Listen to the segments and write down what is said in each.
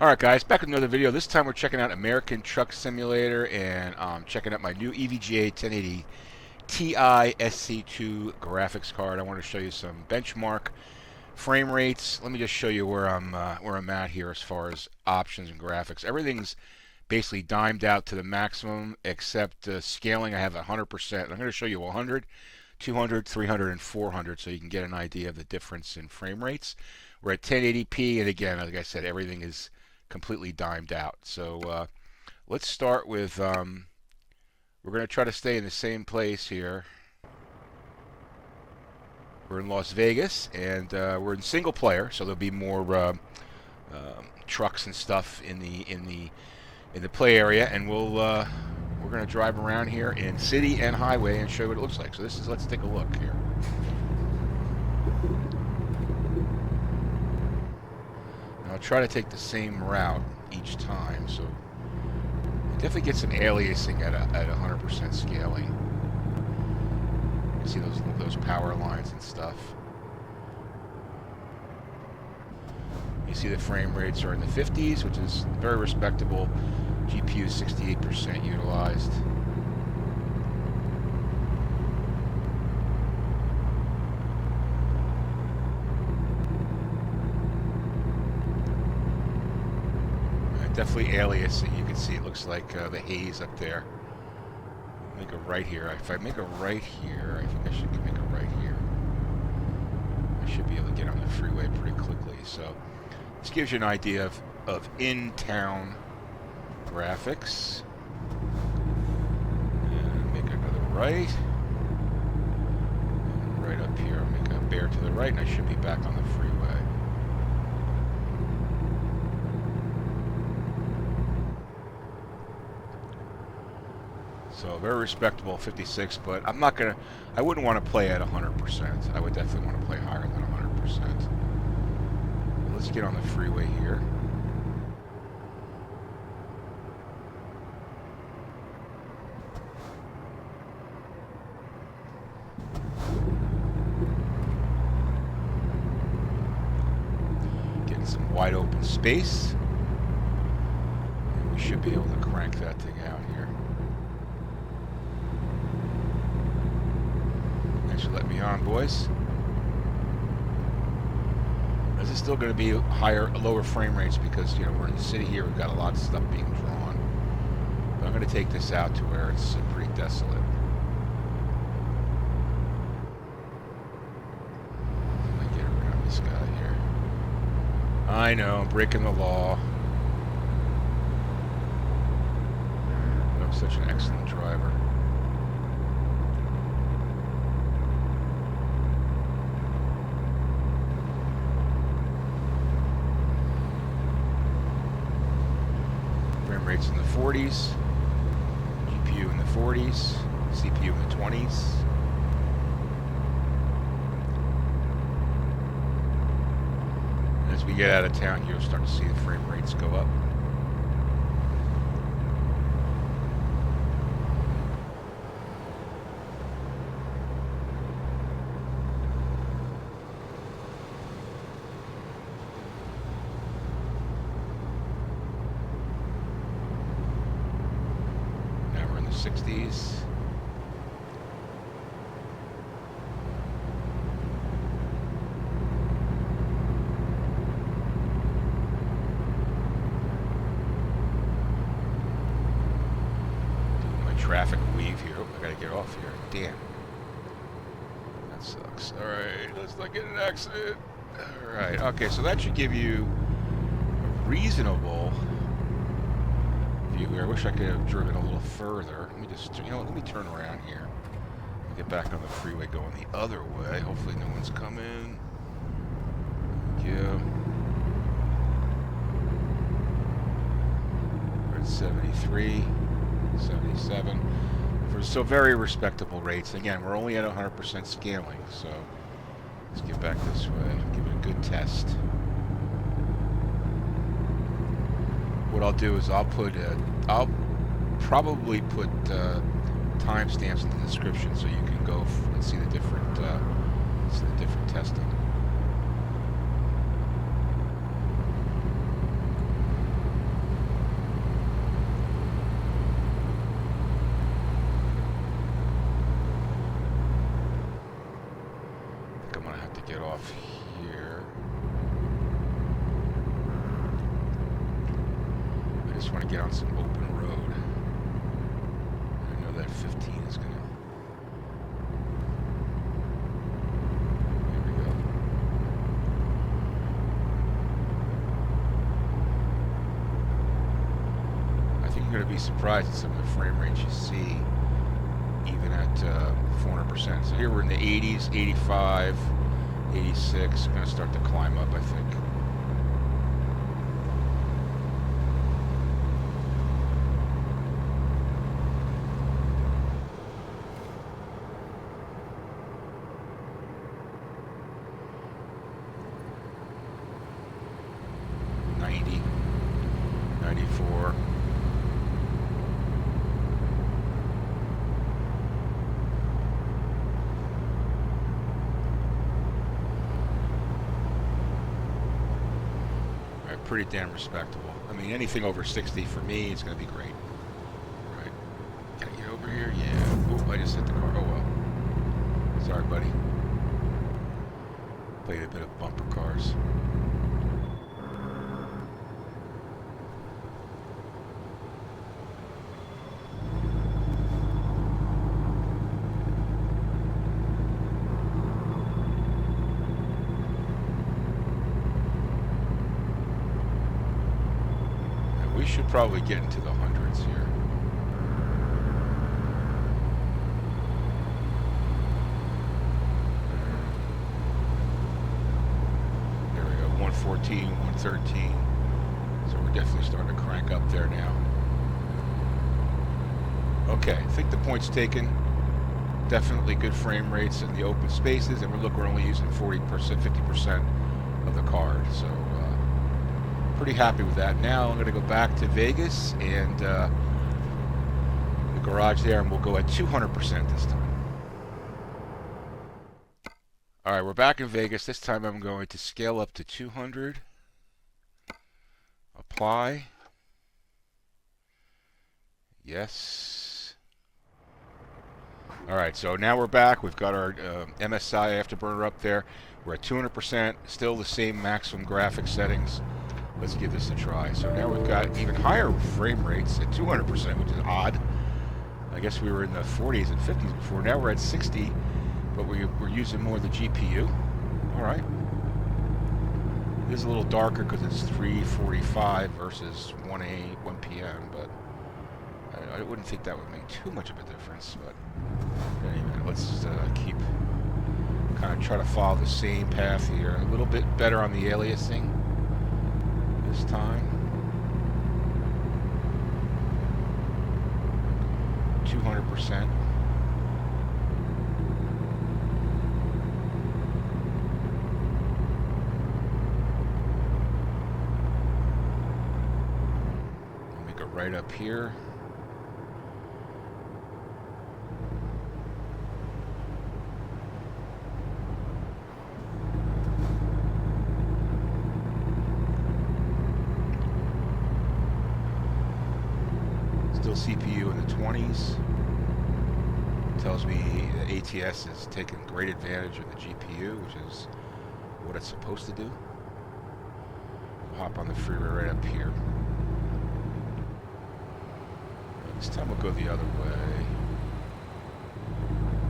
Alright guys, back with another video. This time we're checking out American Truck Simulator and checking out my new EVGA 1080 Ti SC2 graphics card. I want to show you some benchmark frame rates. Let me just show you where I'm at here as far as options and graphics. Everything's basically dimed out to the maximum except scaling. I have 100%. I'm going to show you 100, 200, 300, and 400 so you can get an idea of the difference in frame rates. We're at 1080p, and again, like I said, everything is completely dimed out. So let's start with, we're going to try to stay in the same place here. We're in Las Vegas, and we're in single player, so there'll be more trucks and stuff in the play area, and we're going to drive around here in city and highway and show you what it looks like. So let's take a look here. I'll try to take the same route each time, so you definitely get some aliasing at 100% scaling. You see those power lines and stuff. You see the frame rates are in the 50s, which is very respectable. GPU 68% utilized. Definitely aliasing. You can see it looks like the haze up there. Make a right here. If I make a right here, I think I should make a right here. I should be able to get on the freeway pretty quickly. So this gives you an idea of in-town graphics. And make another right. And right up here, I'll make a bear to the right, and I should be back on the freeway. So very respectable 56, but I wouldn't want to play at 100%. I would definitely want to play higher than 100%. Let's get on the freeway here. Getting some wide open space. And we should be able to crank that thing out here. Thanks for letting me on, boys. This is still going to be lower frame rates because, you know, we're in the city here. We've got a lot of stuff being drawn. But I'm going to take this out to where it's pretty desolate. Let me get around this guy here. I know, I'm breaking the law. But I'm such an excellent driver. Rates in the 40s, GPU in the 40s, CPU in the 20s. And as we get out of town, you'll start to see the frame rates go up. Now we're in the 60s. Traffic weave here. Oh, I gotta get off here. Damn. That sucks. Alright, let's not get in an accident. Alright, okay, so that should give you a reasonable view here. I wish I could have driven a little further. Let me just, you know what, let me turn around here. Get back on the freeway going the other way. Hopefully no one's coming. Thank you. We're at 73. 77. So very respectable rates. Again, we're only at 100% scaling, so let's get back this way. Give it a good test. What I'll do is I'll probably put timestamps in the description so you can go and see the different testing. just want to get on some open road. I know that 15 is going to... There we go. I think you're going to be surprised at some of the frame rates you see, even at 400%. So here we're in the 80s, 85, 86. We're going to start to climb up, I think. Pretty damn respectable. I mean, anything over 60 for me is going to be great. Right? Can I get over here? Yeah. Oh, I just hit the car. Oh well. Sorry, buddy. Played a bit of bumper cars. We should probably get into the hundreds here. There we go, 114, 113. So we're definitely starting to crank up there now. Okay, I think the point's taken. Definitely good frame rates in the open spaces, and look, we're only using 40%, 50% of the card. So pretty happy with that. Now I'm going to go back to Vegas and the garage there, and we'll go at 200% this time. All right, we're back in Vegas. This time I'm going to scale up to 200. Apply. Yes. All right, so now we're back. We've got our MSI afterburner up there. We're at 200%, still the same maximum graphics settings. Let's give this a try. So now we've got even higher frame rates at 200%, which is odd. I guess we were in the 40s and 50s before. Now we're at 60, but we're using more of the GPU. All right. It is a little darker because it's 3:45 versus 1 p.m., but I wouldn't think that would make too much of a difference. But anyway, let's keep kind of try to follow the same path here. A little bit better on the aliasing this time. 200%. Make it right up here. Still CPU in the 20s. Tells me that ATS is taking great advantage of the GPU, which is what it's supposed to do. We'll hop on the freeway right up here. This time we'll go the other way.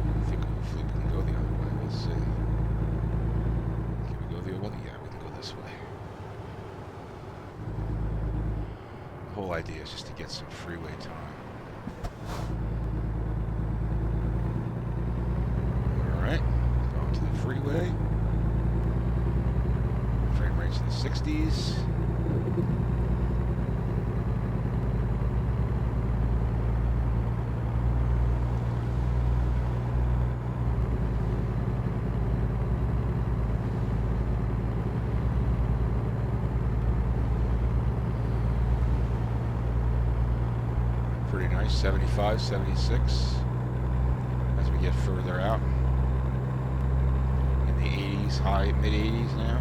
I think hopefully we can go the other way. We'll see. Can we go the other way? Yeah, we can go this way. The whole idea is just to get some freeway time. Alright, going to the freeway. Frame rates in the 60s. Pretty nice, 75, 76 as we get further out. In the 80s, high, mid 80s now.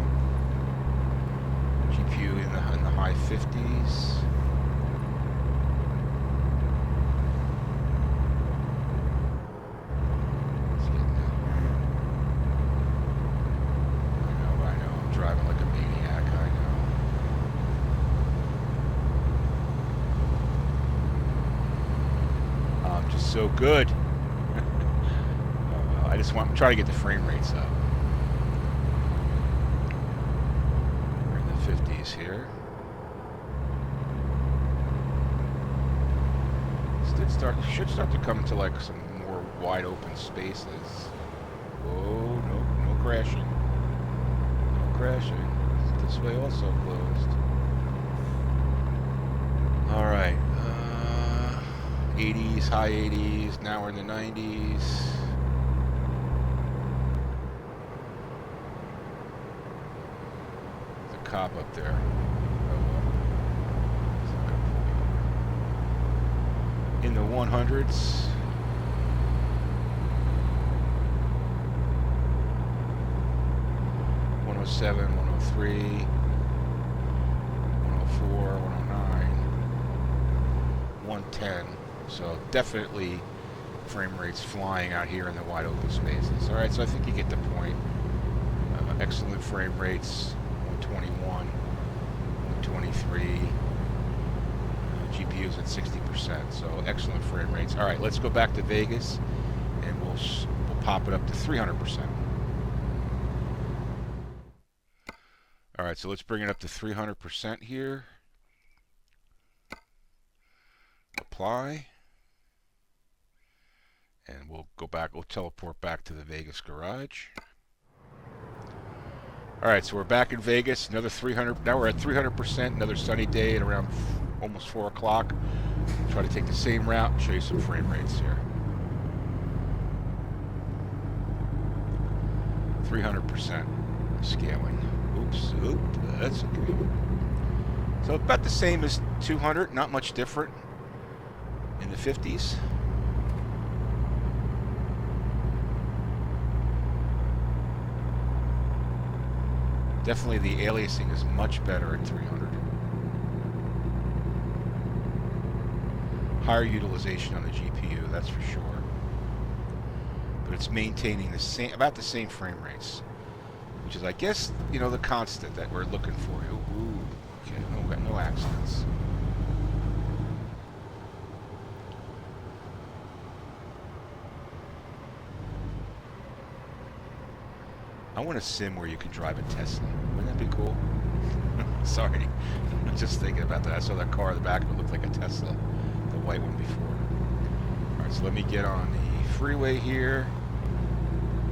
GPU in the high 50s. I know, I'm driving like a maniac, I know. so good. Oh, well, I'm trying to get the frame rates up. We're in the 50s here. Should start to come into like some more wide open spaces. Whoa, no crashing. No crashing. This way also closed. All right. 80s, high 80s. Now we're in the 90s. There's a cop up there. In the 100s. '07, 103, 104, 109, 110. So definitely frame rates flying out here in the wide open spaces. All right, so I think you get the point. Excellent frame rates, 121, 123. GPU's at 60%, so excellent frame rates. All right, let's go back to Vegas, and we'll pop it up to 300%. All right, so let's bring it up to 300% here. Apply. And we'll go back, we'll teleport back to the Vegas garage. All right, so we're back in Vegas, another 300, now we're at 300%, another sunny day at around almost 4 o'clock. Try to take the same route and show you some frame rates here. 300% scaling. Oops, that's okay. So about the same as 200, not much different in the 50s. Definitely the aliasing is much better at 300. Higher utilization on the GPU, that's for sure. But it's maintaining the same, about the same frame rates, which is, I guess, you know, the constant that we're looking for. Ooh, okay, no accidents. I want a sim where you can drive a Tesla. Wouldn't that be cool? Sorry, I'm just thinking about that. I saw that car in the back that looked like a Tesla, the white one before. All right, so let me get on the freeway here.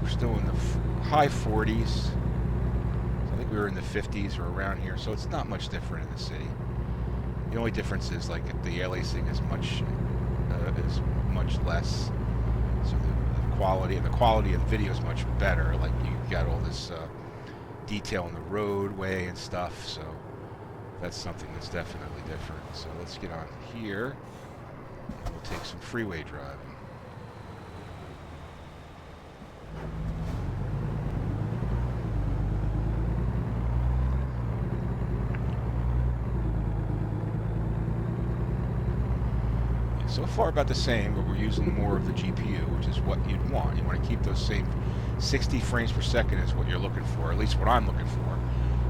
We're still in the high 40s. So I think we were in the 50s or around here, so it's not much different in the city. The only difference is like the aliasing is much less. So the quality of the video is much better. Like you got all this detail in the roadway and stuff. So that's something that's definitely different. So let's get on here. And we'll take some freeway driving. So far about the same, but we're using more of the GPU, which is what you'd want. You want to keep those same 60 frames per second is what you're looking for, at least what I'm looking for,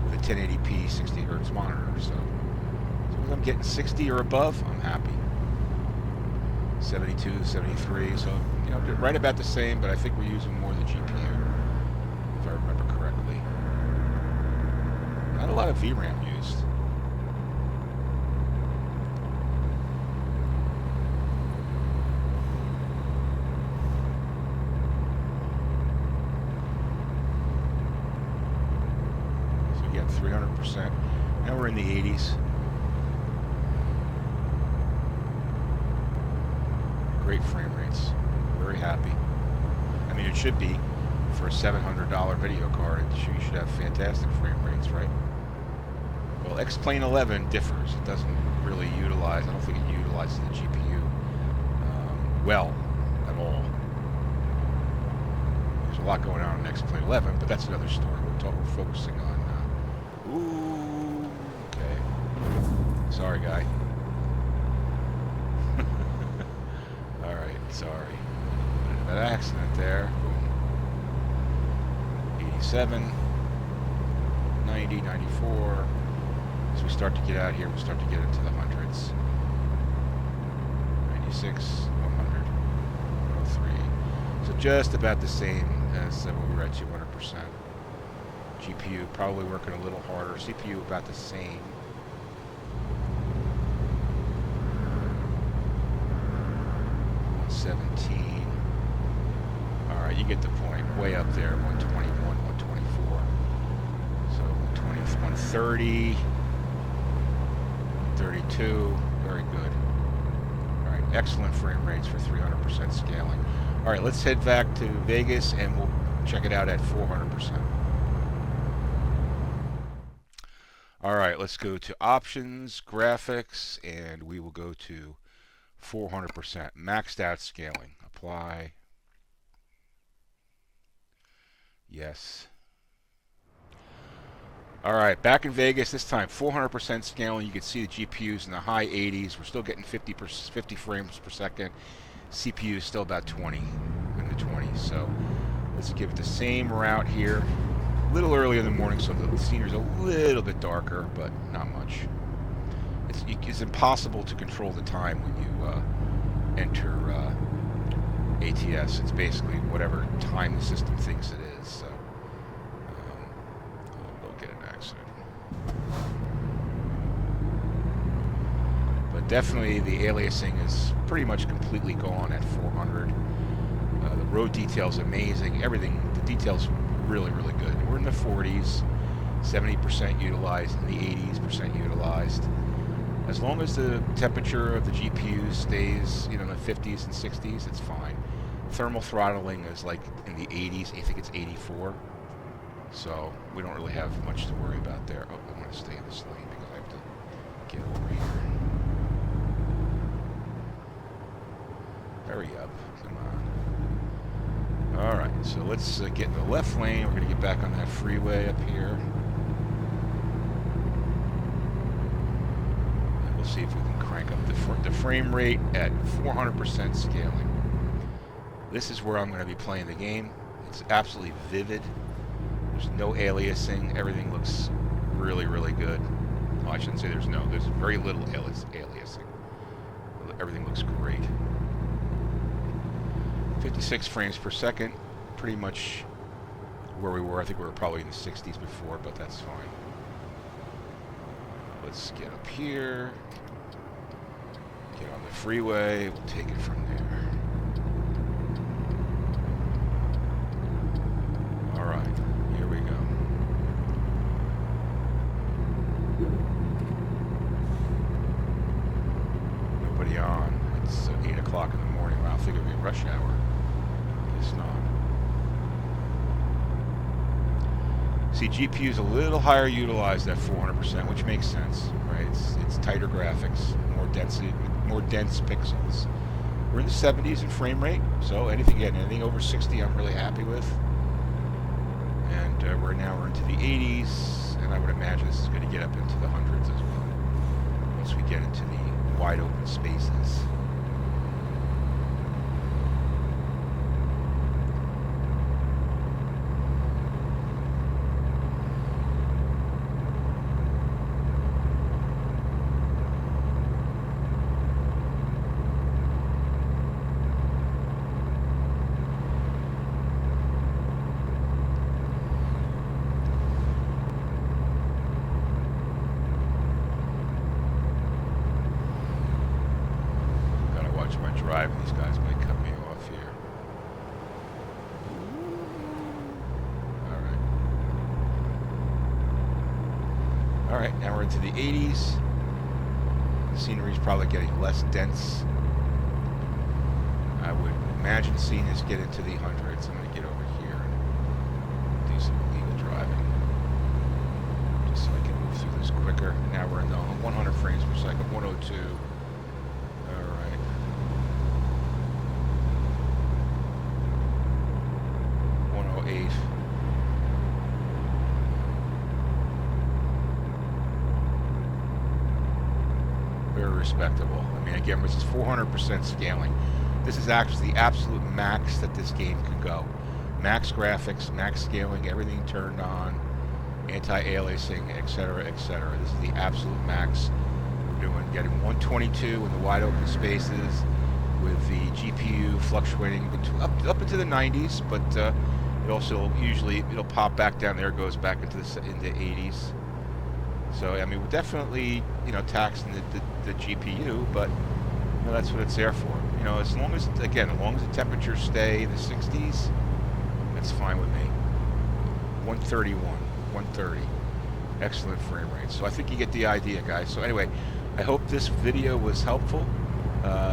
with a 1080p 60 hertz monitor. So as long as I'm getting 60 or above, I'm happy. 72, 73, so you know, right about the same, but I think we're using more of the GPU, if I remember correctly. Not a lot of VRAM used. So again, 300%. Now we're in the 80s. Great frame rates. Very happy. I mean, it should be for a $700 video card. You should have fantastic frame rates, right? Well, X-Plane 11 differs. It doesn't really utilize, I don't think it utilizes the GPU well at all. There's a lot going on in X-Plane 11, but that's another story. We're focusing on... ooh, okay. Sorry, guy. Sorry. That accident there. Boom. 87, 90, 94. As we start to get out here, we start to get into the hundreds. 96, 100. 103. So just about the same as when we were at 200%. GPU probably working a little harder. CPU about the same. Alright, you get the point. Way up there, 121, 124. So 120, 130, 132, very good. Alright, excellent frame rates for 300% scaling. Alright, let's head back to Vegas and we'll check it out at 400%. Alright, let's go to Options, Graphics, and we will go to 400%. Maxed out scaling. Apply. Yes. Alright, back in Vegas, this time 400% scaling. You can see the GPUs in the high 80s. We're still getting 50 frames per second. CPU is still about 20, in the 20s. So let's give it the same route here. A little early in the morning, so the scenery's a little bit darker, but not much. It's impossible to control the time when you enter ATS. It's basically whatever time the system thinks it is. So don't get an accident. But definitely the aliasing is pretty much completely gone at 400. The road detail's amazing. Everything, the detail's really, really good. We're in the 40s, 70% utilized, in the 80s% utilized. As long as the temperature of the GPU stays, in the 50s and 60s, it's fine. Thermal throttling is like in the 80s. I think it's 84. So we don't really have much to worry about there. Oh, I want to stay in this lane because I have to get over here. Hurry up. Come on. Alright, so let's get in the left lane. We're going to get back on that freeway up here. We'll see if we can crank up the frame rate at 400% scaling. This is where I'm going to be playing the game. It's absolutely vivid. There's no aliasing. Everything looks really, really good. Well, I shouldn't say there's very little aliasing. Everything looks great. 56 frames per second. Pretty much where we were. I think we were probably in the 60s before, but that's fine. Let's get up here, get on the freeway, we'll take it from there. Alright, here we go. Nobody on. It's 8 o'clock in the morning. Well, I think it'll be rush hour. It's not. See, GPU's a little higher utilized at 400%, which makes sense, right? It's tighter graphics, more dense pixels. We're in the 70s in frame rate, so anything over 60 I'm really happy with. And we're into the 80s, and I would imagine this is going to get up into the hundreds as well once we get into the wide open spaces. Driving, these guys might cut me off here. Alright, now we're into the 80s. The scenery's probably getting less dense. I would imagine seeing us get into the hundreds. I'm going to get over here and do some illegal driving, just so I can move through this quicker. Now we're in the 100 frames per second, 102. Alright. 108. Very respectable. I mean, again, this is 400% scaling. This is actually the absolute max that this game can go. Max graphics, max scaling, everything turned on, anti-aliasing, etc., etc. This is the absolute max. We're getting 122 in the wide open spaces, with the GPU fluctuating up into the 90s, but it also it'll pop back down there, goes back into the 80s. So I mean, we're definitely taxing the GPU, but that's what it's there for. As long as the temperatures stay in the 60s, that's fine with me. 131, 130, excellent frame rate. So I think you get the idea, guys. So anyway, I hope this video was helpful.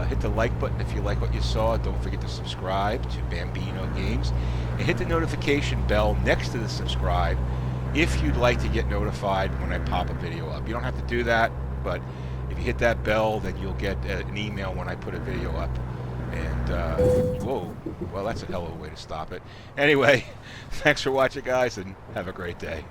Hit the like button if you like what you saw. Don't forget to subscribe to Bambino Games, and hit the notification bell next to the subscribe if you'd like to get notified when I pop a video up. You don't have to do that, but if you hit that bell, then you'll get an email when I put a video up. And, whoa, well, that's a hell of a way to stop it. Anyway, thanks for watching, guys, and have a great day.